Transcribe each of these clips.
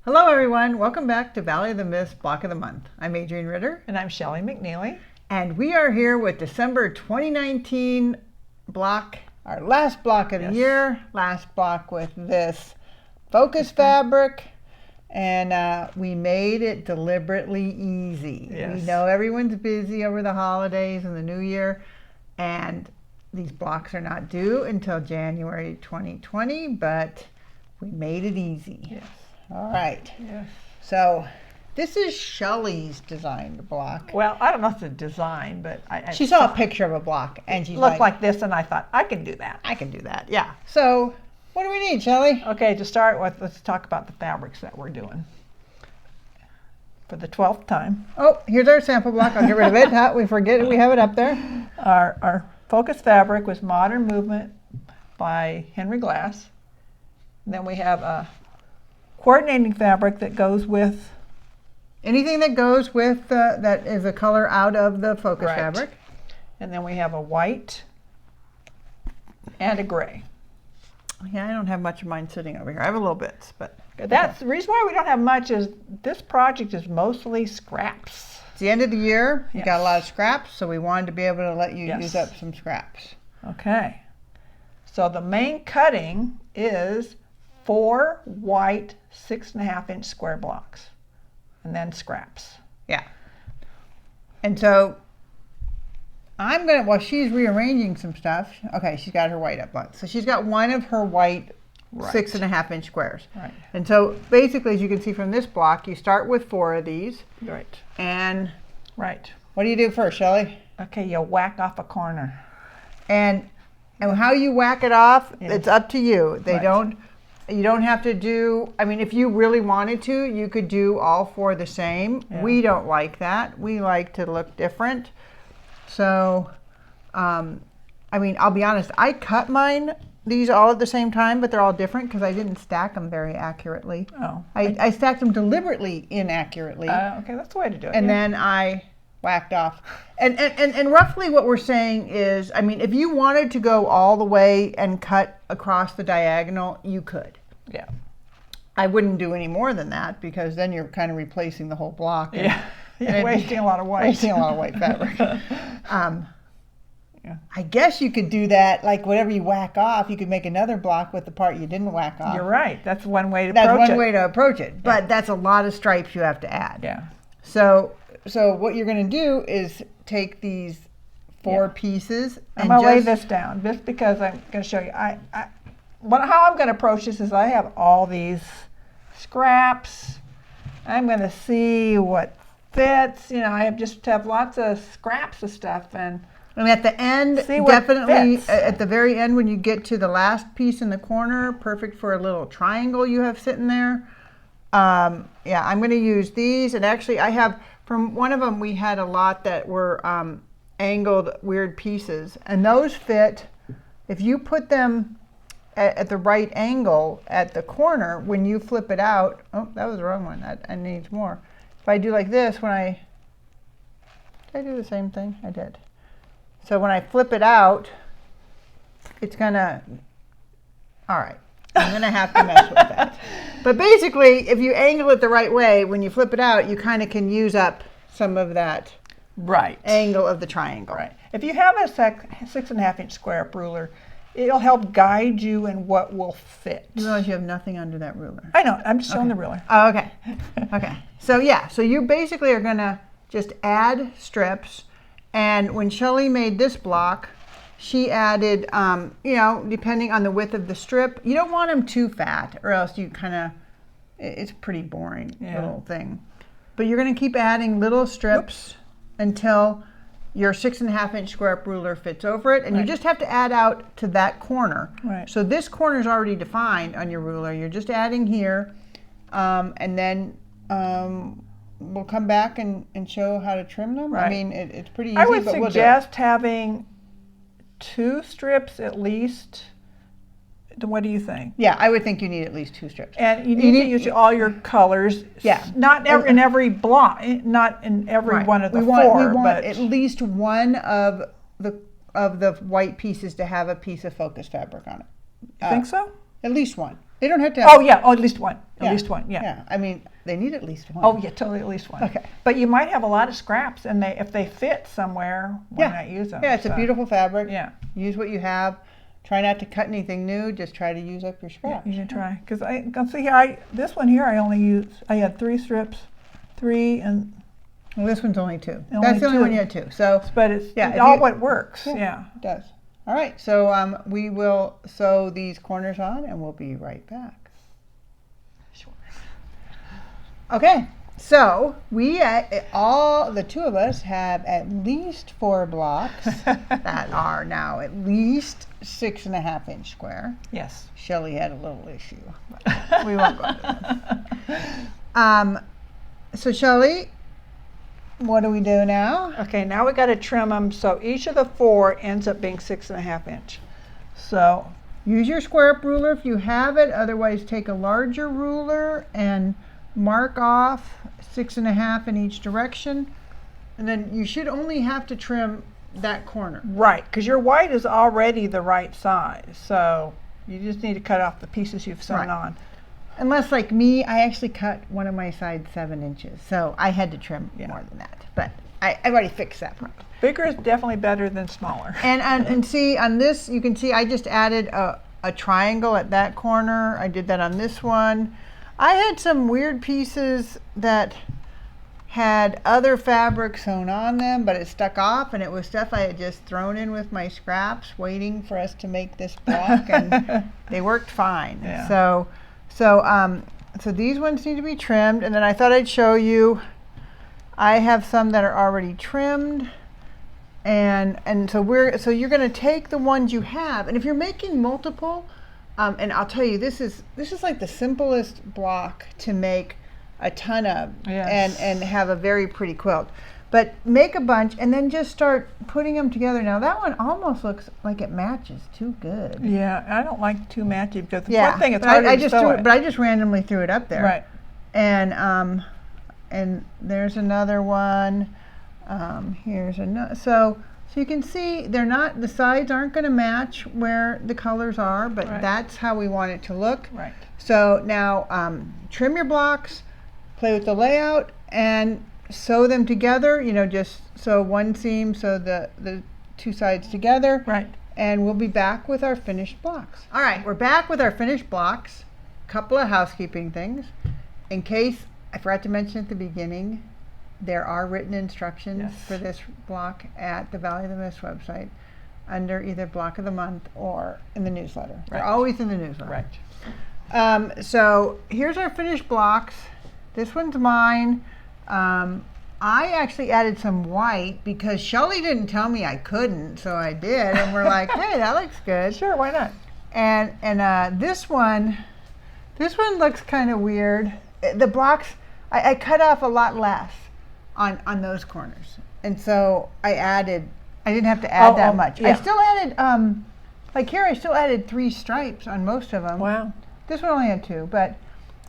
Hello everyone, welcome back to Valley of the Mist Block of the Month. I'm Adriane Ritter. And I'm Shelley McNeely. And we are here with December 2019 block, our last block of the year, last block with this focus fabric. And we made it deliberately easy. Yes. We know everyone's busy over the holidays and the new year, and these blocks are not due until January 2020, but we made it easy. Yes. All right. Yes. So this is Shelley's designed block. Well, I don't know if it's a design, but she saw a picture of a block and she looked like this, and I thought, I can do that. I can do that, yeah. So what do we need, Shelley? Okay, to start with, let's talk about the fabrics that we're doing for the 12th time. Oh, here's our sample block. I'll get rid of it. We forget it. We have it up there. Our focus fabric was Modern Movement by Henry Glass. And then we have a coordinating fabric that goes with anything that goes with that is a color out of the focus fabric. And then we have a white and a gray. Yeah, I don't have much of mine sitting over here. I have a little bit, but that's the reason why we don't have much is this project is mostly scraps. It's the end of the year. You got a lot of scraps, so we wanted to be able to let you use up some scraps. Okay. So the main cutting is 4 white 6.5-inch square blocks, and then scraps. Yeah. And so I'm gonna, while she's rearranging some stuff, okay, she's got her white up on. So she's got one of her white 6.5-inch squares. Right. And so basically, as you can see from this block, you start with 4 of these. Right. And right. What do you do first, Shelley? Okay, you whack off a corner. And how you whack it off, it's up to you. You don't have to do, I mean, if you really wanted to, you could do all 4 the same. Yeah. We don't like that. We like to look different. So, I mean, I'll be honest, I cut these all at the same time, but they're all different because I didn't stack them very accurately. Oh. I stacked them deliberately inaccurately. Okay, that's the way to do it. And then I whacked off. And roughly what we're saying is, I mean, if you wanted to go all the way and cut across the diagonal, you could. Yeah. I wouldn't do any more than that because then you're kind of replacing the whole block. And, You're wasting a lot of white. Wasting a lot of white fabric. I guess you could do that, like whatever you whack off, you could make another block with the part you didn't whack off. You're right. That's one way to approach it. That's one way to approach it. But that's a lot of stripes you have to add. Yeah. So what you're going to do is take these 4 pieces. And I'm going to lay this down just because I'm going to show you. How I'm going to approach this is I have all these scraps. I'm going to see what fits. You know, I have lots of scraps of stuff. And at the end, definitely at the very end when you get to the last piece in the corner, perfect for a little triangle you have sitting there. I'm going to use these. And actually I have, from one of them, we had a lot that were angled weird pieces. And those fit, if you put them at the right angle at the corner, when you flip it out, oh, that was the wrong one. That needs more. If I do like this, did I do the same thing? I did. So when I flip it out, it's gonna, all right, I'm gonna have to mess with that. But basically, if you angle it the right way, when you flip it out, you kind of can use up some of that angle of the triangle. Right. If you have a 6.5-inch square ruler, it'll help guide you in what will fit. You realize you have nothing under that ruler. I know, I'm just showing the ruler. Oh, okay. Okay. So so you basically are gonna just add strips. And when Shelley made this block, she added, depending on the width of the strip, you don't want them too fat or else you it's a pretty boring little thing. But you're going to keep adding little strips until your 6.5-inch square ruler fits over it. And you just have to add out to that corner. Right. So this corner is already defined on your ruler. You're just adding here. And then we'll come back and show how to trim them. Right. I mean, it's pretty easy. I would suggest having 2 strips at least. What do you think? Yeah, I would think you need at least 2 strips. And you need to use all your colors. Yeah. Not in every block, not in every one of the 4. We want at least one of the white pieces to have a piece of focus fabric on it. Think so? At least one. They don't have to have. Oh, yeah, at least one. At least one, yeah. Yeah, I mean, they need at least one. Oh, yeah, totally at least one. Okay. But you might have a lot of scraps, and if they fit somewhere, why not use them? Yeah, it's a beautiful fabric. Yeah. Use what you have. Try not to cut anything new. Just try to use up your scraps. Yeah, you can try. Because I can see here, this one here, I had 3 strips, 3 and. Well, this one's only 2. Only That's the only 2. one you had 2. So, but it's all what works. Yeah. It does. All right. So we will sew these corners on, and we'll be right back. Sure. Okay. So we all the 2 of us have at least 4 blocks that are now at least 6.5 inch square. Yes. Shelley had a little issue, but we won't go into that. So Shelley, what do we do now? Okay, now we got to trim them so each of the 4 ends up being 6.5 inch. So use your square up ruler if you have it. Otherwise, take a larger ruler and mark off 6.5 in each direction, and then you should only have to trim that corner. Right, because your white is already the right size, so you just need to cut off the pieces you've sewn on. Unless, like me, I actually cut one of my sides 7 inches, so I had to trim more than that. But I've already fixed that part. Bigger is definitely better than smaller. And see, on this, you can see I just added a triangle at that corner. I did that on this one. I had some weird pieces that had other fabric sewn on them, but it stuck off, and it was stuff I had just thrown in with my scraps, waiting for us to make this block, and they worked fine. Yeah. So these ones need to be trimmed, and then I thought I'd show you. I have some that are already trimmed, and so you're going to take the ones you have, and if you're making multiple, and I'll tell you, this is like the simplest block to make a ton of, and have a very pretty quilt. But make a bunch and then just start putting them together. Now that one almost looks like it matches too good. Yeah, I don't like too matchy because the one thing it's but hard I to just sew it. But I just randomly threw it up there. Right. And there's another one. Here's another. So you can see the sides aren't going to match where the colors are, but that's how we want it to look. Right. So now trim your blocks, play with the layout, and sew them together. Just sew one seam, so the 2 sides together. Right. And we'll be back with our finished blocks. All right, we're back with our finished blocks. Couple of housekeeping things. In case I forgot to mention at the beginning, there are written instructions for this block at the Valley of the Mist website under either Block of the Month or in the newsletter. Right. They're always in the newsletter. Right. So here's our finished blocks. This one's mine. I actually added some white because Shelley didn't tell me I couldn't, so I did, and we're like, hey, that looks good. Sure, why not? And this one looks kind of weird. The blocks, I cut off a lot less on those corners, and so I didn't have to add that much. Yeah. I still added, like here, I still added 3 stripes on most of them. Wow. This one only had 2, but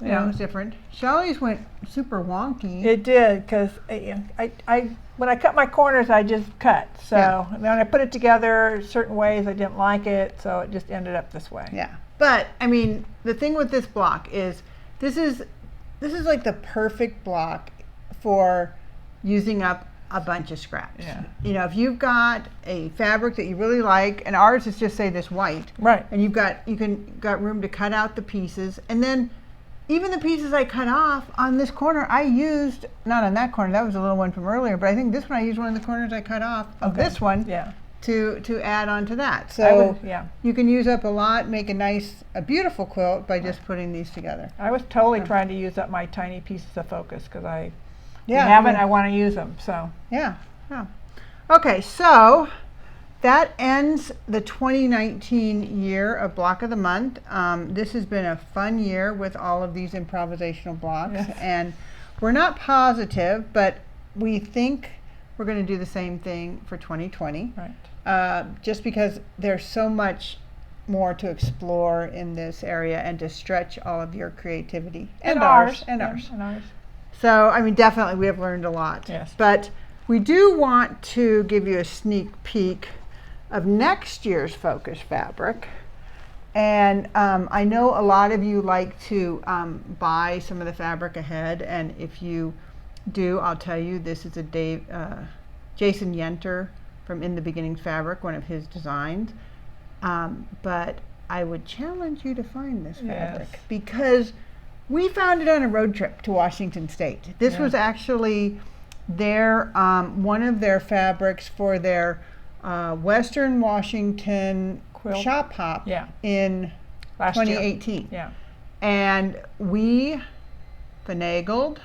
it was different. Shelley's went super wonky. It did, because when I cut my corners, I just cut. So when I put it together certain ways, I didn't like it, so it just ended up this way. Yeah, but I mean, the thing with this block is this is like the perfect block for using up a bunch of scraps. Yeah. If you've got a fabric that you really like, and ours is just say this white, right? And you got room to cut out the pieces, and then even the pieces I cut off on this corner, I used, not on that corner, that was a little one from earlier, but I think this one I used one of the corners I cut off of this one to add on to that. So you can use up a lot, make a beautiful quilt by just putting these together. I was totally trying to use up my tiny pieces of focus because I haven't, I want to use them, so. Yeah. Okay, so that ends the 2019 year of Block of the Month. This has been a fun year with all of these improvisational blocks, and we're not positive, but we think we're going to do the same thing for 2020. Right. Just because there's so much more to explore in this area and to stretch all of your creativity and ours. So, I mean, definitely we have learned a lot. Yes. But we do want to give you a sneak peek of next year's focus fabric. And I know a lot of you like to buy some of the fabric ahead, and if you do, I'll tell you, this is a Jason Yenter from In the Beginning Fabric, one of his designs. But I would challenge you to find this fabric because we found it on a road trip to Washington State. This was actually their one of their fabrics for their Western Washington Quilt. shop hop in Last 2018. year. And we finagled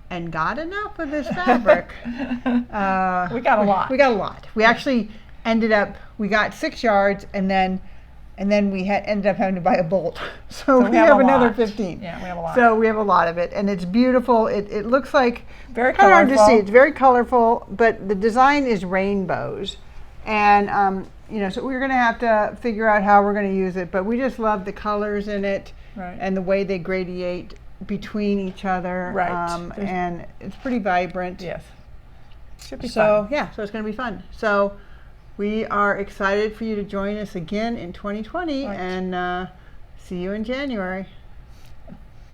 and got enough of this fabric. We got a lot. We got a lot. We actually ended up, we got 6 yards, and then we ended up having to buy a bolt. So we have another 15. Yeah, we have a lot. So we have a lot of it, and it's beautiful. It looks like very kind of hard colorful. to see. It's very colorful, but the design is rainbows, and you know, so we're going to have to figure out how we're going to use it. But we just love the colors in it, and the way they gradiate between each other, and it's pretty vibrant. Yes, should be so fun. Yeah, so it's going to be fun. So we are excited for you to join us again in 2020, and see you in January.